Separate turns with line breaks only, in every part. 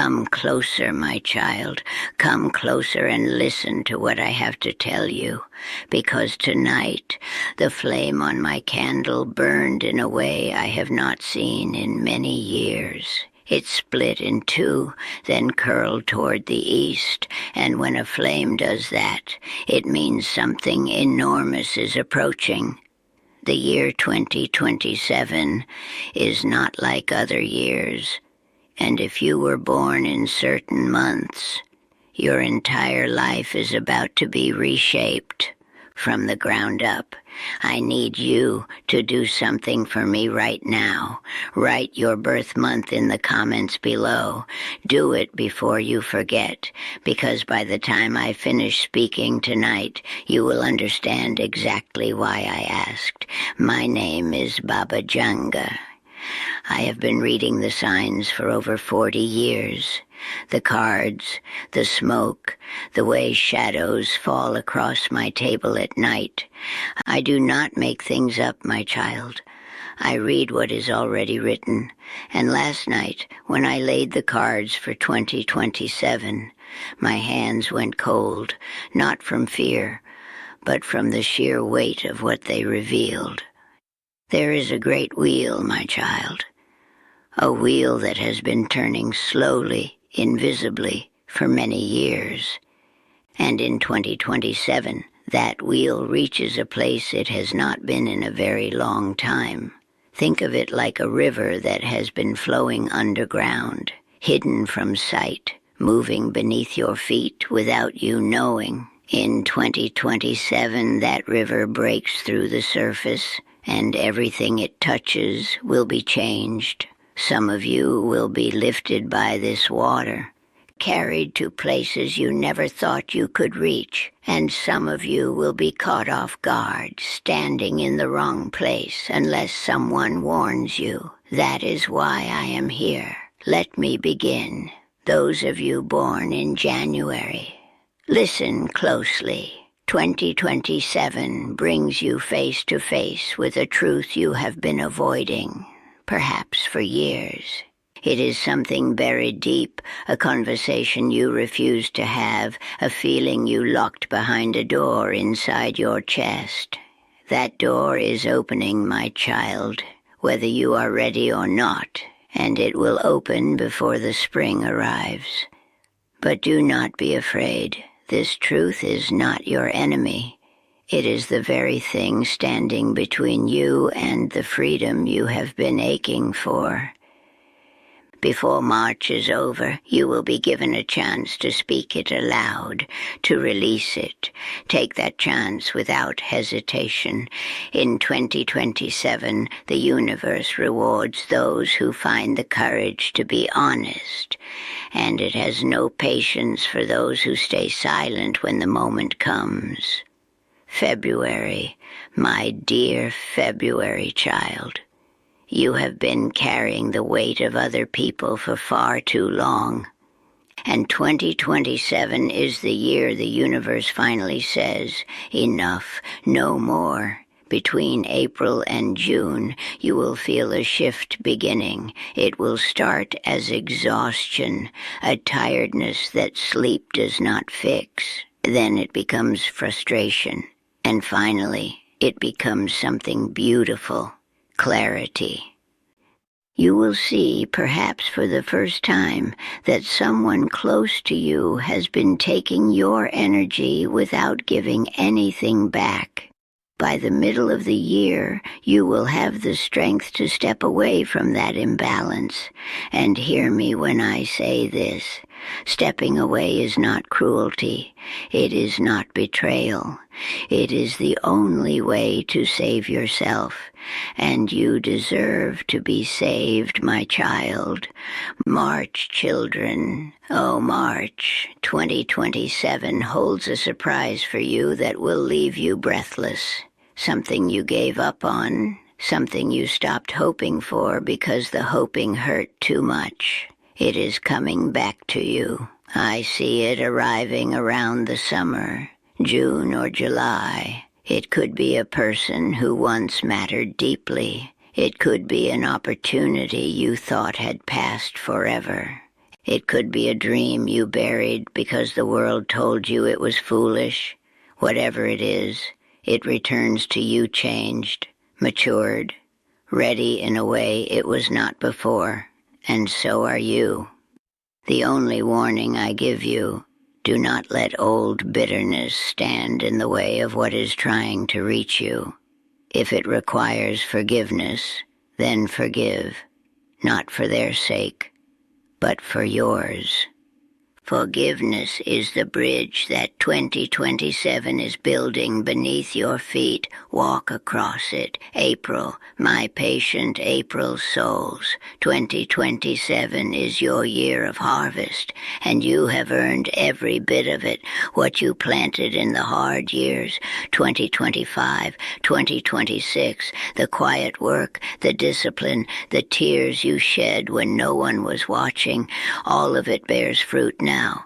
Come closer, my child. Come closer and listen to what I have to tell you, because tonight the flame on my candle burned in a way I have not seen in many years. It split in two, then curled toward the east, and when a flame does that, it means something enormous is approaching. The year 2027 is not like other years, and if you were born in certain months, your entire life is about to be reshaped from the ground up. I need you to do something for me right now. Write your birth month in the comments below. Do it before you forget, because by the time I finish speaking tonight, you will understand exactly why I asked. My name is Baba Vanga. I have been reading the signs for over 40 years. The cards, the smoke, the way shadows fall across my table at night. I do not make things up, my child. I read what is already written, and last night, when I laid the cards for 2027, my hands went cold, not from fear, but from the sheer weight of what they revealed. There is a great wheel, my child, a wheel that has been turning slowly, invisibly, for many years. And in 2027, that wheel reaches a place it has not been in a very long time. Think of it like a river that has been flowing underground, hidden from sight, moving beneath your feet without you knowing. In 2027, that river breaks through the surface, and everything it touches will be changed. Some of you will be lifted by this water, carried to places you never thought you could reach, and some of you will be caught off guard, standing in the wrong place unless someone warns you. That is why I am here. Let me begin. Those of you born in January, listen closely. 2027 brings you face to face with a truth you have been avoiding, perhaps for years. It is something buried deep, a conversation you refused to have, a feeling you locked behind a door inside your chest. That door is opening, my child, whether you are ready or not, and it will open before the spring arrives. But do not be afraid. This truth is not your enemy. It is the very thing standing between you and the freedom you have been aching for. Before March is over, you will be given a chance to speak it aloud, to release it. Take that chance without hesitation. In 2027, the universe rewards those who find the courage to be honest, and it has no patience for those who stay silent when the moment comes. February, my dear February child. You have been carrying the weight of other people for far too long. And 2027 is the year the universe finally says, enough, no more. Between April and June, you will feel a shift beginning. It will start as exhaustion, a tiredness that sleep does not fix. Then it becomes frustration. And finally, it becomes something beautiful. Clarity. You will see, perhaps for the first time, that someone close to you has been taking your energy without giving anything back. By the middle of the year, you will have the strength to step away from that imbalance. And hear me when I say this. Stepping away is not cruelty. It is not betrayal. It is the only way to save yourself. And you deserve to be saved, my child. March, children. Oh, March. 2027 holds a surprise for you that will leave you breathless. Something you gave up on. Something you stopped hoping for because the hoping hurt too much. It is coming back to you. I see it arriving around the summer, June or July. It could be a person who once mattered deeply. It could be an opportunity you thought had passed forever. It could be a dream you buried because the world told you it was foolish. Whatever it is, it returns to you changed, matured, ready in a way it was not before, and so are you. The only warning I give you, do not let old bitterness stand in the way of what is trying to reach you. If it requires forgiveness, then forgive, not for their sake, but for yours. Forgiveness is the bridge that 2027 is building beneath your feet. Walk across it. April, my patient April souls. 2027 is your year of harvest, and you have earned every bit of it. What you planted in the hard years, 2025, 2026, the quiet work, the discipline, the tears you shed when no one was watching, all of it bears fruit now,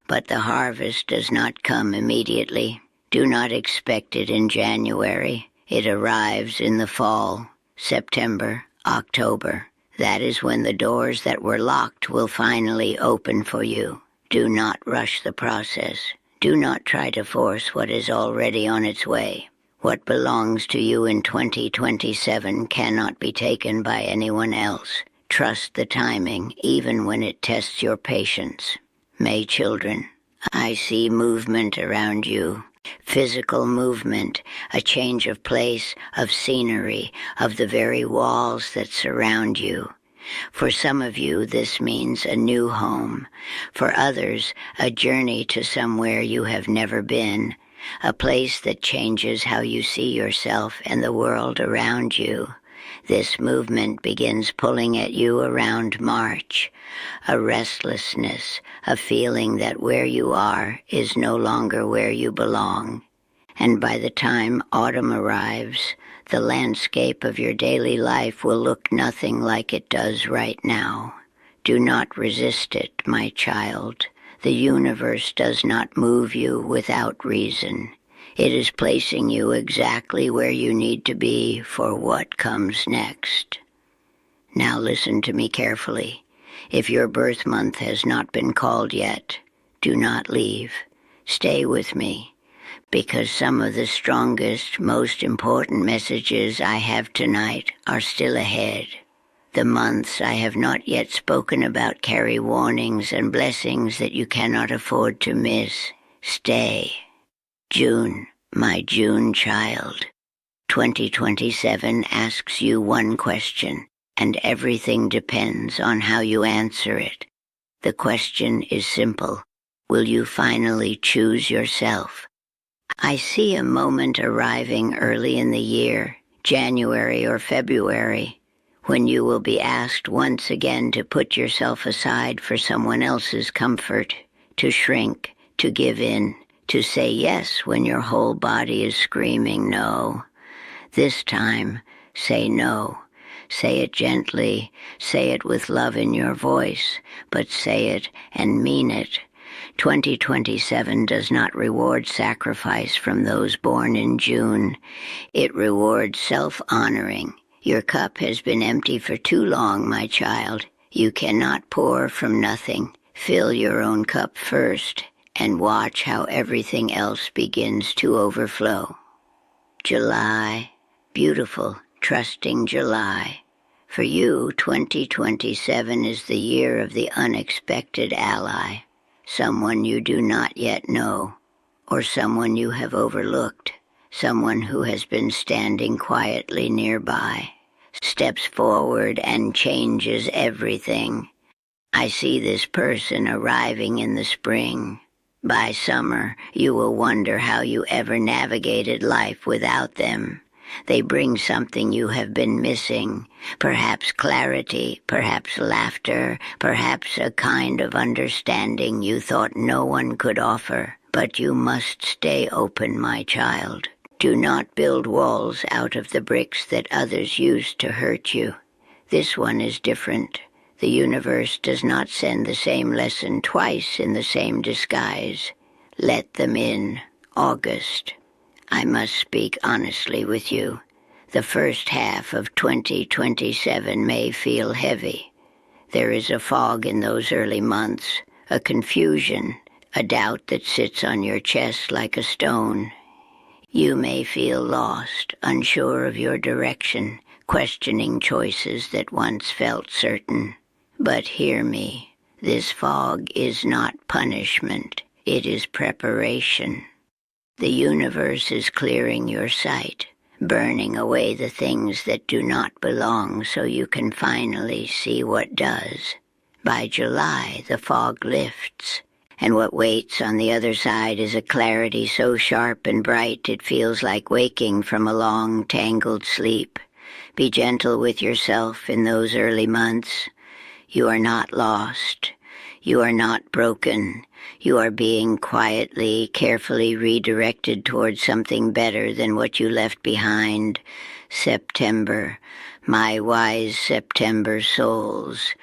but the harvest does not come immediately. Do not expect it in January. It arrives in the fall, September, October. That is when the doors that were locked will finally open for you. Do not rush the process. Do not try to force what is already on its way. What belongs to you in 2027 cannot be taken by anyone else. Trust the timing, even when it tests your patience. May children, I see movement around you. Physical movement, a change of place, of scenery, of the very walls that surround you. For some of you, this means a new home. For others, a journey to somewhere you have never been, a place that changes how you see yourself and the world around you. This movement begins pulling at you around March, a restlessness, a feeling that where you are is no longer where you belong. And by the time autumn arrives, the landscape of your daily life will look nothing like it does right now. Do not resist it, my child. The universe does not move you without reason. It is placing you exactly where you need to be for what comes next. Now listen to me carefully. If your birth month has not been called yet, do not leave. Stay with me, because some of the strongest, most important messages I have tonight are still ahead. The months I have not yet spoken about carry warnings and blessings that you cannot afford to miss. Stay. June, my June child. 2027 asks you one question, and everything depends on how you answer it. The question is simple. Will you finally choose yourself? I see a moment arriving early in the year, January or February, when you will be asked once again to put yourself aside for someone else's comfort, to shrink, to give in, to say yes when your whole body is screaming no. This time, say no. Say it gently, say it with love in your voice, but say it and mean it. 2027 does not reward sacrifice from those born in June. It rewards self-honoring. Your cup has been empty for too long, my child. You cannot pour from nothing. Fill your own cup first, and watch how everything else begins to overflow. July, beautiful, trusting July. For you, 2027 is the year of the unexpected ally, someone you do not yet know, or someone you have overlooked, someone who has been standing quietly nearby, steps forward and changes everything. I see this person arriving in the spring. By summer, you will wonder how you ever navigated life without them. They bring something you have been missing, perhaps clarity, perhaps laughter, perhaps a kind of understanding you thought no one could offer. But you must stay open, my child. Do not build walls out of the bricks that others used to hurt you. This one is different. The universe does not send the same lesson twice in the same disguise. Let them in. August. I must speak honestly with you. The first half of 2027 may feel heavy. There is a fog in those early months, a confusion, a doubt that sits on your chest like a stone. You may feel lost, unsure of your direction, questioning choices that once felt certain. But hear me, this fog is not punishment, it is preparation. The universe is clearing your sight, burning away the things that do not belong so you can finally see what does. By July, the fog lifts, and what waits on the other side is a clarity so sharp and bright it feels like waking from a long, tangled sleep. Be gentle with yourself in those early months. You are not lost. You are not broken. You are being quietly, carefully redirected towards something better than what you left behind. September, my wise September souls.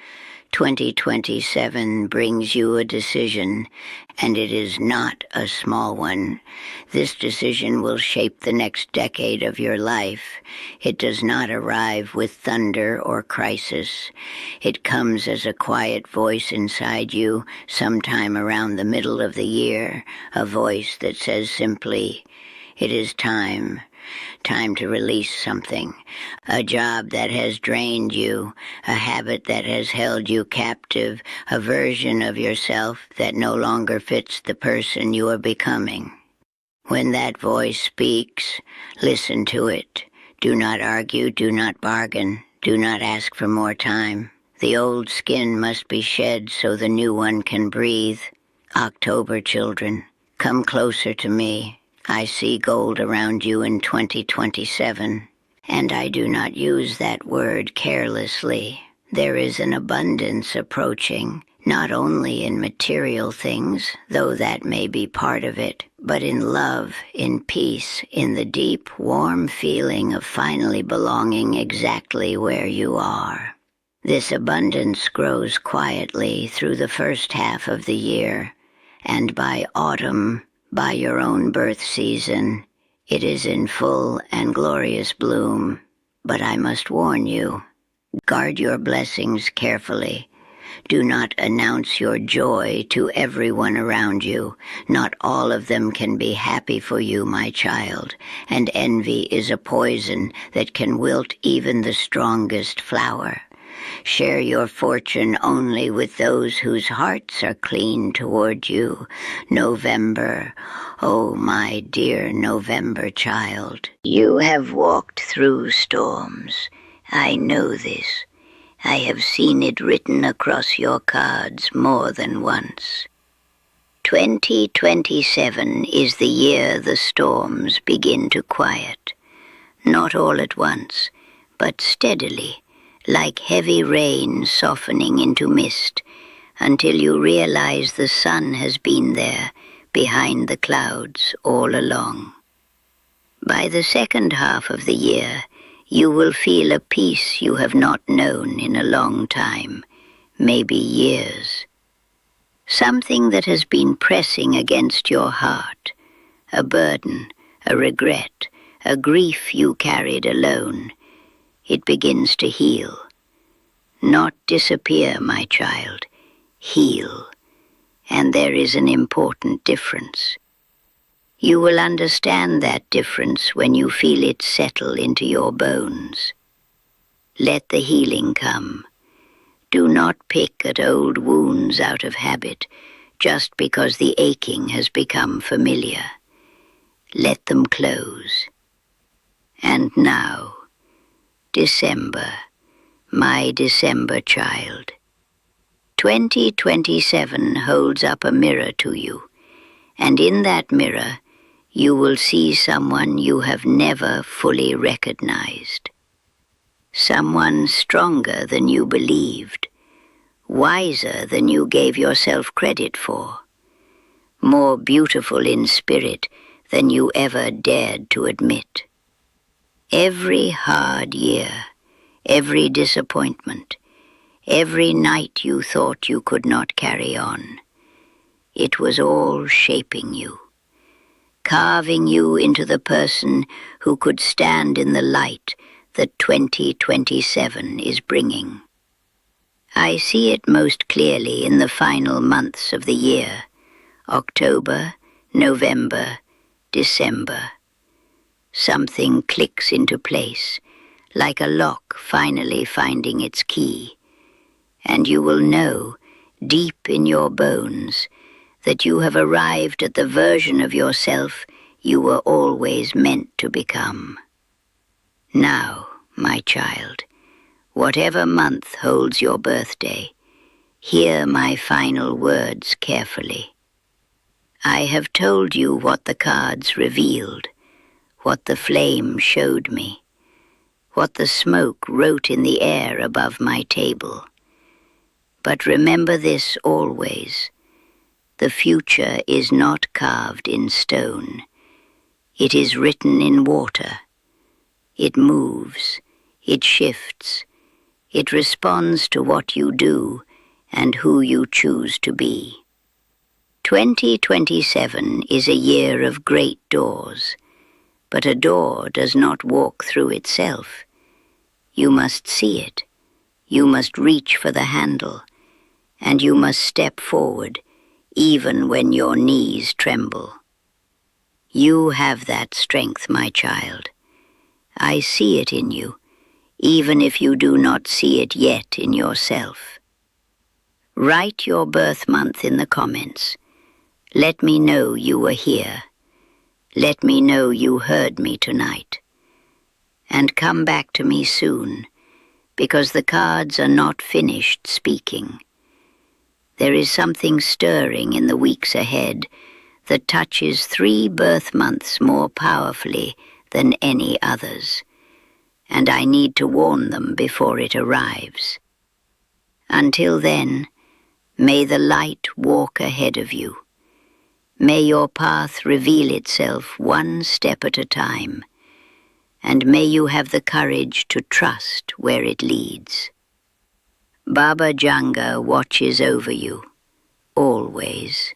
2027 brings you a decision, and it is not a small one. This decision will shape the next decade of your life. It does not arrive with thunder or crisis. It comes as a quiet voice inside you sometime around the middle of the year, a voice that says simply, "It is time. Time to release something, a job that has drained you, a habit that has held you captive, a version of yourself that no longer fits the person you are becoming." When that voice speaks, listen to it. Do not argue, do not bargain, do not ask for more time. The old skin must be shed so the new one can breathe. October, children, come closer to me. I see gold around you in 2027, and I do not use that word carelessly. There is an abundance approaching, not only in material things, though that may be part of it, but in love, in peace, in the deep, warm feeling of finally belonging exactly where you are. This abundance grows quietly through the first half of the year, and by autumn, by your own birth season, it is in full and glorious bloom. But I must warn you, guard your blessings carefully. Do not announce your joy to everyone around you. Not all of them can be happy for you, my child, and envy is a poison that can wilt even the strongest flower. Share your fortune only with those whose hearts are clean toward you. November, oh my dear November child, you have walked through storms. I know this. I have seen it written across your cards more than once. 2027 is the year the storms begin to quiet. Not all at once, but steadily, like heavy rain softening into mist, until you realize the sun has been there, behind the clouds, all along. By the second half of the year, you will feel a peace you have not known in a long time, maybe years. Something that has been pressing against your heart, a burden, a regret, a grief you carried alone. It begins to heal. Not disappear, my child. Heal. And there is an important difference. You will understand that difference when you feel it settle into your bones. Let the healing come. Do not pick at old wounds out of habit, just because the aching has become familiar. Let them close. And now, December, my December child. 2027 holds up a mirror to you, and in that mirror you will see someone you have never fully recognized. Someone stronger than you believed, wiser than you gave yourself credit for, more beautiful in spirit than you ever dared to admit. Every hard year, every disappointment, every night you thought you could not carry on, it was all shaping you, carving you into the person who could stand in the light that 2027 is bringing. I see it most clearly in the final months of the year, October, November, December. Something clicks into place, like a lock finally finding its key, and you will know, deep in your bones, that you have arrived at the version of yourself you were always meant to become. Now, my child, whatever month holds your birthday, hear my final words carefully. I have told you what the cards revealed, what the flame showed me, what the smoke wrote in the air above my table. But remember this always. The future is not carved in stone. It is written in water. It moves, it shifts, it responds to what you do and who you choose to be. 2027 is a year of great doors, but a door does not walk through itself. You must see it, you must reach for the handle, and you must step forward, even when your knees tremble. You have that strength, my child. I see it in you, even if you do not see it yet in yourself. Write your birth month in the comments. Let me know you were here. Let me know you heard me tonight. And come back to me soon, because the cards are not finished speaking. There is something stirring in the weeks ahead that touches 3 birth months more powerfully than any others, and I need to warn them before it arrives. Until then, may the light walk ahead of you. May your path reveal itself one step at a time, and may you have the courage to trust where it leads. Baba Vanga watches over you, always.